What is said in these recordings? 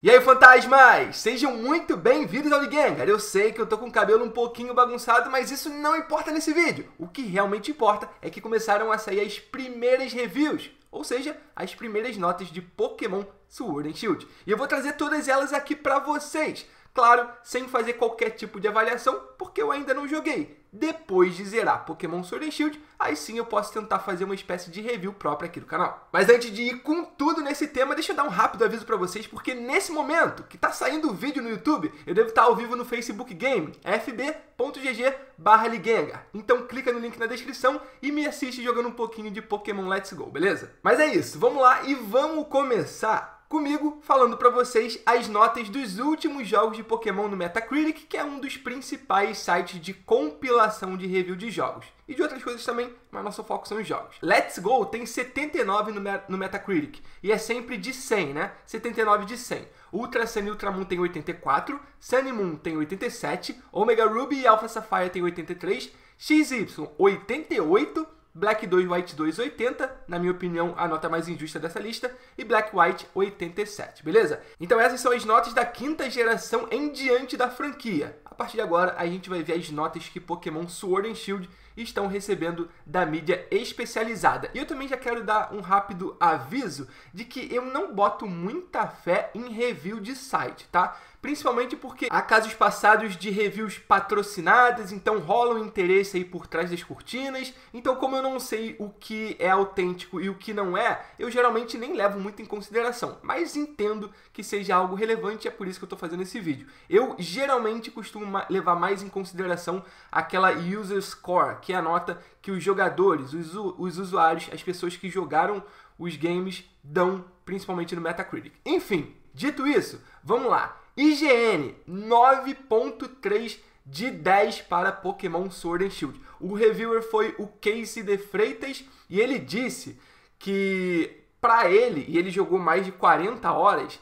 E aí, fantasmas! Sejam muito bem-vindos ao Ligengar! Eu sei que eu tô com o cabelo um pouquinho bagunçado, mas isso não importa nesse vídeo. O que realmente importa é que começaram a sair as primeiras reviews, ou seja, as primeiras notas de Pokémon Sword and Shield. E eu vou trazer todas elas aqui pra vocês. Claro, sem fazer qualquer tipo de avaliação, porque eu ainda não joguei. Depois de zerar Pokémon Sword and Shield, aí sim eu posso tentar fazer uma espécie de review própria aqui do canal. Mas antes de ir com tudo nesse tema, deixa eu dar um rápido aviso pra vocês, porque nesse momento que tá saindo o vídeo no YouTube, eu devo estar ao vivo no Facebook Game, fb.gg/Ligengar. Então clica no link na descrição e me assiste jogando um pouquinho de Pokémon Let's Go, beleza? Mas é isso, vamos lá e vamos começar comigo falando para vocês as notas dos últimos jogos de Pokémon no Metacritic, que é um dos principais sites de compilação de review de jogos. E de outras coisas também, mas nosso foco são os jogos. Let's Go tem 79 no Metacritic, e é sempre de 100, né? 79 de 100. Ultra Sun e Ultra Moon tem 84, Sun e Moon tem 87, Omega Ruby e Alpha Sapphire tem 83, XY 88, Black 2, White 2, 80, na minha opinião, a nota mais injusta dessa lista, e Black White, 87, beleza? Então essas são as notas da quinta geração em diante da franquia. A partir de agora, a gente vai ver as notas que Pokémon Sword and Shield estão recebendo da mídia especializada. E eu também já quero dar um rápido aviso de que eu não boto muita fé em review de site, tá? Principalmente porque há casos passados de reviews patrocinadas, então rola um interesse aí por trás das cortinas. Então, como eu não sei o que é autêntico e o que não é, eu geralmente nem levo muito em consideração. Mas entendo que seja algo relevante e é por isso que eu estou fazendo esse vídeo. Eu geralmente costumo levar mais em consideração aquela user score, que é a nota que os jogadores, os usuários, as pessoas que jogaram os games dão, principalmente no Metacritic. Enfim, dito isso, vamos lá. IGN 9.3 de 10 para Pokémon Sword and Shield. O reviewer foi o Casey de Freitas e ele disse que para ele, e ele jogou mais de 40 horas,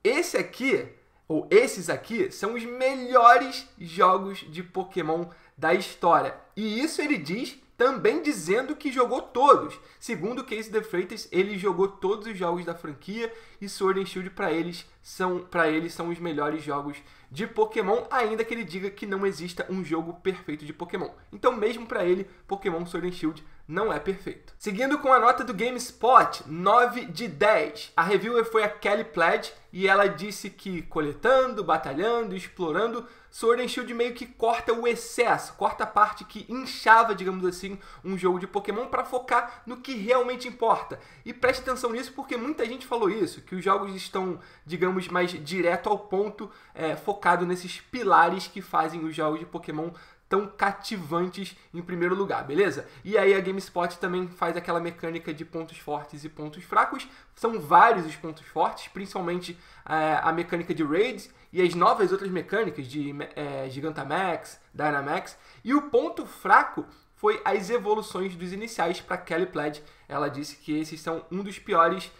esses aqui são os melhores jogos de Pokémon da história. E isso ele diz também dizendo que jogou todos. Segundo o Casey de Freitas, ele jogou todos os jogos da franquia e Sword and Shield para ele são os melhores jogos de Pokémon, ainda que ele diga que não exista um jogo perfeito de Pokémon. Então, mesmo para ele, Pokémon Sword and Shield não é perfeito. Seguindo com a nota do GameSpot, 9 de 10. A reviewer foi a Kelly Pledge e ela disse que coletando, batalhando, explorando, Sword and Shield meio que corta o excesso, corta a parte que inchava, digamos assim, um jogo de Pokémon para focar no que realmente importa. E preste atenção nisso porque muita gente falou isso, que os jogos estão, digamos, mais direto ao ponto, focado nesses pilares que fazem os jogos de Pokémon tão cativantes em primeiro lugar, beleza? E aí a GameSpot também faz aquela mecânica de pontos fortes e pontos fracos. São vários os pontos fortes, principalmente a mecânica de raids e as novas outras mecânicas de Gigantamax, Dynamax. E o ponto fraco foi as evoluções dos iniciais para Kelly Pledge. Ela disse que esses são um dos piores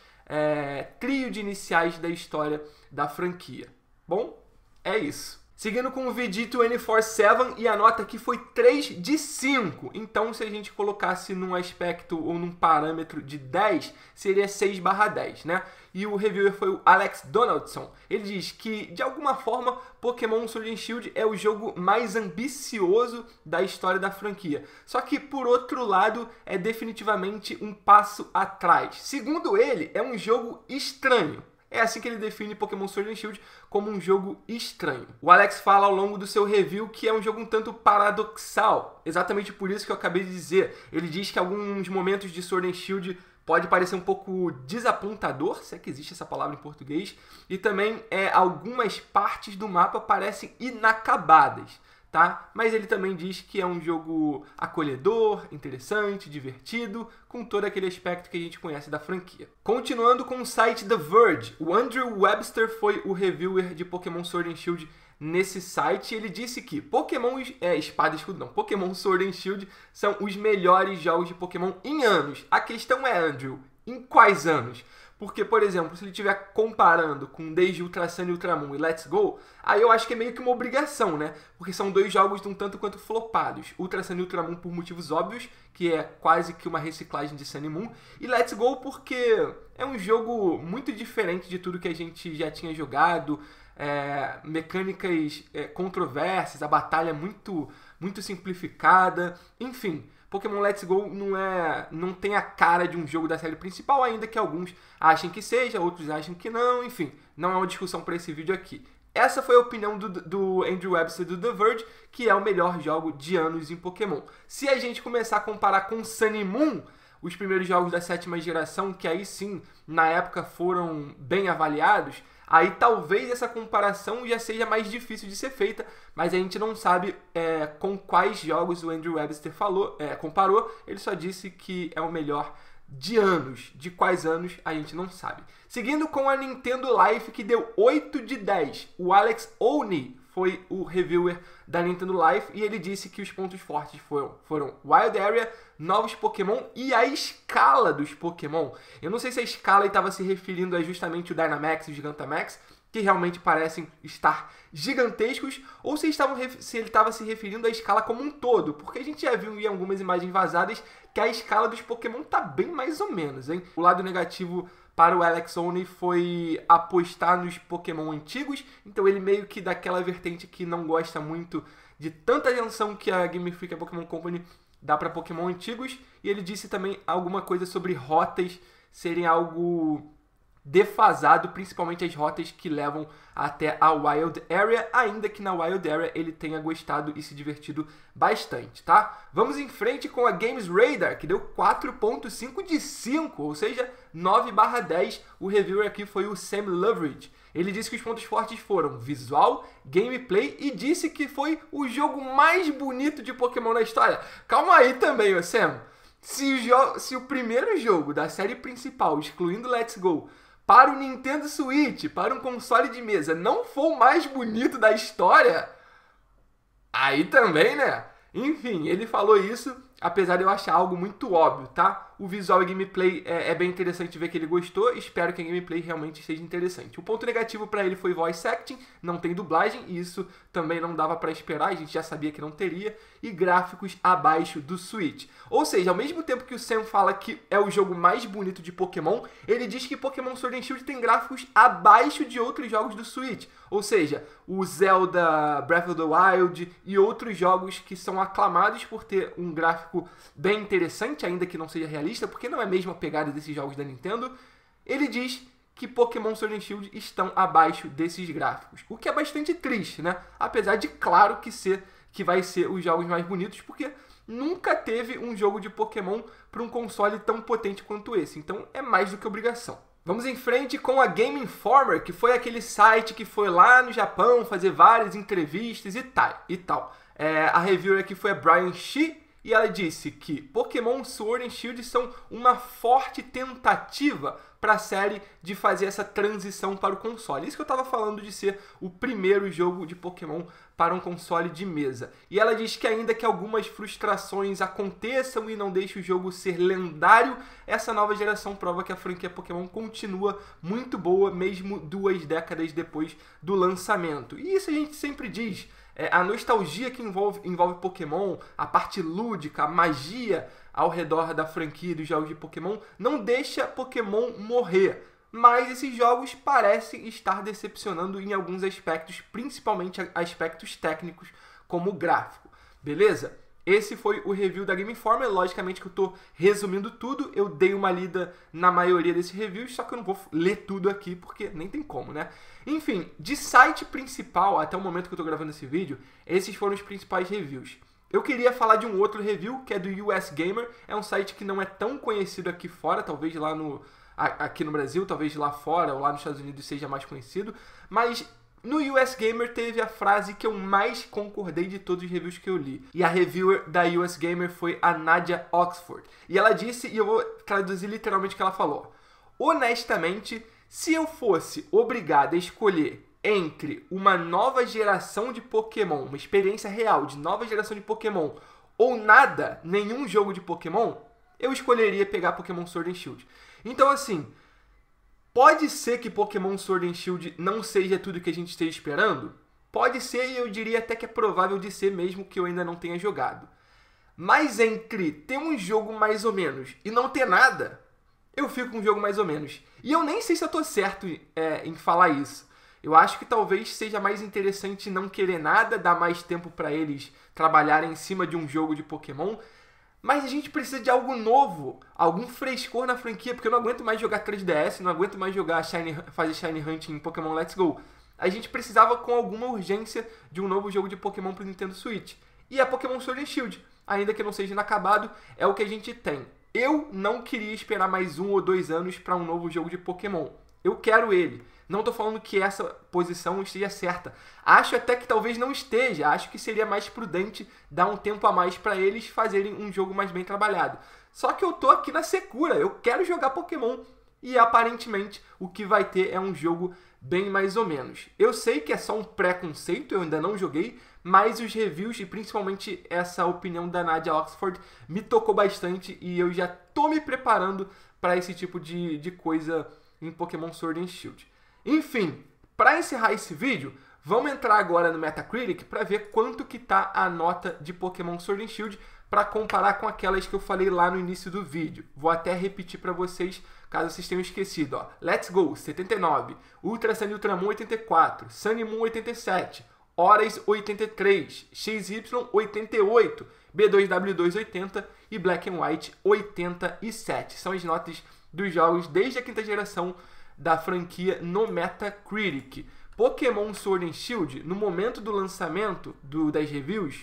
trio de iniciais da história da franquia. Bom, é isso. Seguindo com o VG247 e a nota aqui foi 3 de 5. Então, se a gente colocasse num aspecto ou num parâmetro de 10, seria 6/10, né? E o reviewer foi o Alex Donaldson. Ele diz que, de alguma forma, Pokémon Sword and Shield é o jogo mais ambicioso da história da franquia. Só que, por outro lado, é definitivamente um passo atrás. Segundo ele, é um jogo estranho. É assim que ele define Pokémon Sword and Shield, como um jogo estranho. O Alex fala ao longo do seu review que é um jogo um tanto paradoxal. Exatamente por isso que eu acabei de dizer. Ele diz que alguns momentos de Sword and Shield pode parecer um pouco desapontador, se é que existe essa palavra em português, e também algumas partes do mapa parecem inacabadas. Tá? Mas ele também diz que é um jogo acolhedor, interessante, divertido, com todo aquele aspecto que a gente conhece da franquia. Continuando com o site The Verge, o Andrew Webster foi o reviewer de Pokémon Sword and Shield nesse site. Ele disse que Pokémon Sword and Shield são os melhores jogos de Pokémon em anos. A questão é, Andrew, em quais anos? Porque, por exemplo, se ele estiver comparando com desde Ultra Sun e Ultramon e Let's Go, aí eu acho que é meio que uma obrigação, né? Porque são dois jogos de um tanto quanto flopados. Ultra Sun e Ultramon por motivos óbvios, que é quase que uma reciclagem de Sun e Moon, e Let's Go porque é um jogo muito diferente de tudo que a gente já tinha jogado, mecânicas controversas, a batalha muito simplificada, enfim. Pokémon Let's Go não tem a cara de um jogo da série principal, ainda que alguns achem que seja, outros achem que não, enfim, não é uma discussão para esse vídeo aqui. Essa foi a opinião do Andrew Webster do The Verge, que é o melhor jogo de anos em Pokémon. Se a gente começar a comparar com Sun e Moon, os primeiros jogos da 7ª geração, que aí sim, na época foram bem avaliados, aí talvez essa comparação já seja mais difícil de ser feita, mas a gente não sabe com quais jogos o Andrew Webster comparou, ele só disse que é o melhor de anos. De quais anos a gente não sabe. Seguindo com a Nintendo Life, que deu 8 de 10. O Alex Oni foi o reviewer da Nintendo Life e ele disse que os pontos fortes foram Wild Area, novos Pokémon e a escala dos Pokémon. Eu não sei se a escala estava se referindo a justamente o Dynamax e o Gigantamax, que realmente parecem estar gigantescos, ou se ele estava se referindo à escala como um todo, porque a gente já viu em algumas imagens vazadas que a escala dos Pokémon tá bem mais ou menos, hein? O lado negativo para o Alex Oni foi apostar nos Pokémon antigos, então ele meio que daquela vertente que não gosta muito de tanta atenção que a Game Freak e a Pokémon Company dá para Pokémon antigos, e ele disse também alguma coisa sobre rotas serem algo defasado, principalmente as rotas que levam até a Wild Area, ainda que na Wild Area ele tenha gostado e se divertido bastante, tá? Vamos em frente com a Games Radar, que deu 4.5 de 5, ou seja, 9/10. O reviewer aqui foi o Sam Loveridge. Ele disse que os pontos fortes foram visual, gameplay e disse que foi o jogo mais bonito de Pokémon na história. Calma aí também, Sam. Se o primeiro jogo da série principal, excluindo Let's Go, para o Nintendo Switch, para um console de mesa, não for o mais bonito da história, aí também, né? Enfim, ele falou isso, apesar de eu achar algo muito óbvio, tá? O visual e gameplay é bem interessante ver que ele gostou, espero que a gameplay realmente seja interessante. O ponto negativo para ele foi voice acting, não tem dublagem, e isso também não dava para esperar, a gente já sabia que não teria, e gráficos abaixo do Switch. Ou seja, ao mesmo tempo que o Sam fala que é o jogo mais bonito de Pokémon, ele diz que Pokémon Sword and Shield tem gráficos abaixo de outros jogos do Switch. Ou seja, o Zelda Breath of the Wild e outros jogos que são aclamados por ter um gráfico bem interessante, ainda que não seja realista, porque não é a mesma pegada desses jogos da Nintendo. Ele diz que Pokémon Sword and Shield estão abaixo desses gráficos, o que é bastante triste, né? Apesar de, claro, que vai ser os jogos mais bonitos, porque nunca teve um jogo de Pokémon para um console tão potente quanto esse, então é mais do que obrigação. Vamos em frente com a Game Informer, que foi aquele site que foi lá no Japão fazer várias entrevistas e tal. A reviewer aqui foi a Brian Shi, e ela disse que Pokémon Sword and Shield são uma forte tentativa para a série de fazer essa transição para o console. Isso que eu estava falando de ser o primeiro jogo de Pokémon para um console de mesa. E ela diz que ainda que algumas frustrações aconteçam e não deixe o jogo ser lendário, essa nova geração prova que a franquia Pokémon continua muito boa, mesmo 2 décadas depois do lançamento. E isso a gente sempre diz. A nostalgia que envolve Pokémon, a parte lúdica, a magia ao redor da franquia dos jogos de Pokémon, não deixa Pokémon morrer. Mas esses jogos parecem estar decepcionando em alguns aspectos, principalmente aspectos técnicos, como o gráfico. Beleza? Esse foi o review da Game Informer. Logicamente que eu estou resumindo tudo. Eu dei uma lida na maioria desses reviews, só que eu não vou ler tudo aqui, porque nem tem como, né? Enfim, de site principal, até o momento que eu estou gravando esse vídeo, esses foram os principais reviews. Eu queria falar de um outro review, que é do US Gamer. É um site que não é tão conhecido aqui fora, talvez aqui no Brasil, talvez lá fora ou lá nos Estados Unidos seja mais conhecido, mas no US Gamer teve a frase que eu mais concordei de todos os reviews que eu li. E a reviewer da US Gamer foi a Nadia Oxford. E ela disse, e eu vou traduzir literalmente o que ela falou: honestamente, se eu fosse obrigado a escolher entre uma nova geração de Pokémon, uma experiência real de nova geração de Pokémon, ou nada, nenhum jogo de Pokémon, eu escolheria pegar Pokémon Sword and Shield. Então, assim, Pode ser que Pokémon Sword and Shield não seja tudo que a gente esteja esperando? Pode ser, e eu diria até que é provável de ser, mesmo que eu ainda não tenha jogado. Mas entre ter um jogo mais ou menos e não ter nada, eu fico com um jogo mais ou menos. E eu nem sei se eu tô certo em falar isso. Eu acho que talvez seja mais interessante não querer nada, dar mais tempo para eles trabalharem em cima de um jogo de Pokémon. Mas a gente precisa de algo novo, algum frescor na franquia, porque eu não aguento mais jogar 3DS, não aguento mais jogar fazer Shiny Hunt em Pokémon Let's Go. A gente precisava com alguma urgência de um novo jogo de Pokémon para o Nintendo Switch. E a Pokémon Sword and Shield, ainda que não seja inacabado, é o que a gente tem. Eu não queria esperar mais 1 ou 2 anos para um novo jogo de Pokémon. Eu quero ele. Não estou falando que essa posição esteja certa. Acho até que talvez não esteja. Acho que seria mais prudente dar um tempo a mais para eles fazerem um jogo mais bem trabalhado. Só que eu tô aqui na secura. Eu quero jogar Pokémon. E aparentemente o que vai ter é um jogo bem mais ou menos. Eu sei que é só um pré-conceito, eu ainda não joguei, mas os reviews e principalmente essa opinião da Nadia Oxford me tocou bastante e eu já tô me preparando para esse tipo de coisa em Pokémon Sword and Shield. Enfim, para encerrar esse vídeo, vamos entrar agora no Metacritic para ver quanto que tá a nota de Pokémon Sword and Shield para comparar com aquelas que eu falei lá no início do vídeo. Vou até repetir para vocês, caso vocês tenham esquecido. Ó. Let's Go, 79. Ultra Sun e Ultramon, 84. Sun e Moon, 87. Horas, 83. XY, 88. B2W2, 80. E Black and White, 87. São as notas dos jogos desde a 5ª geração da franquia no Metacritic. Pokémon Sword and Shield, no momento do lançamento das reviews,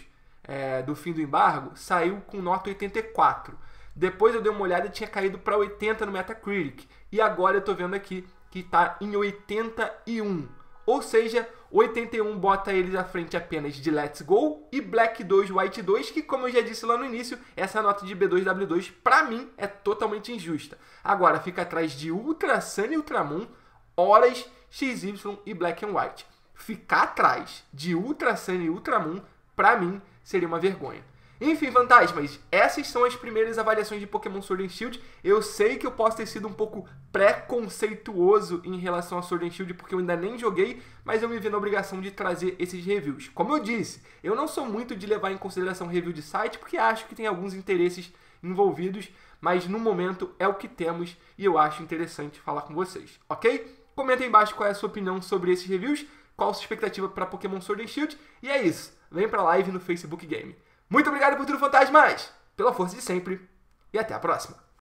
do fim do embargo, saiu com nota 84. Depois eu dei uma olhada e tinha caído para 80 no Metacritic. E agora eu estou vendo aqui que está em 81. Ou seja, 81 bota eles à frente apenas de Let's Go e Black 2, White 2, que como eu já disse lá no início, essa nota de B2W2 pra mim é totalmente injusta. Agora fica atrás de Ultra Sun e Ultramon, Horas, XY e Black and White. Ficar atrás de Ultra Sun e Ultramon, pra mim, seria uma vergonha. Enfim, fantasmas, essas são as primeiras avaliações de Pokémon Sword and Shield. Eu sei que eu posso ter sido um pouco preconceituoso em relação a Sword and Shield, porque eu ainda nem joguei, mas eu me vi na obrigação de trazer esses reviews. Como eu disse, eu não sou muito de levar em consideração review de site, porque acho que tem alguns interesses envolvidos, mas no momento é o que temos e eu acho interessante falar com vocês, ok? Comenta aí embaixo qual é a sua opinião sobre esses reviews, qual a sua expectativa para Pokémon Sword and Shield, e é isso, vem pra live no Facebook Game. Muito obrigado por tudo, fantasmas! Pela força de sempre e até a próxima!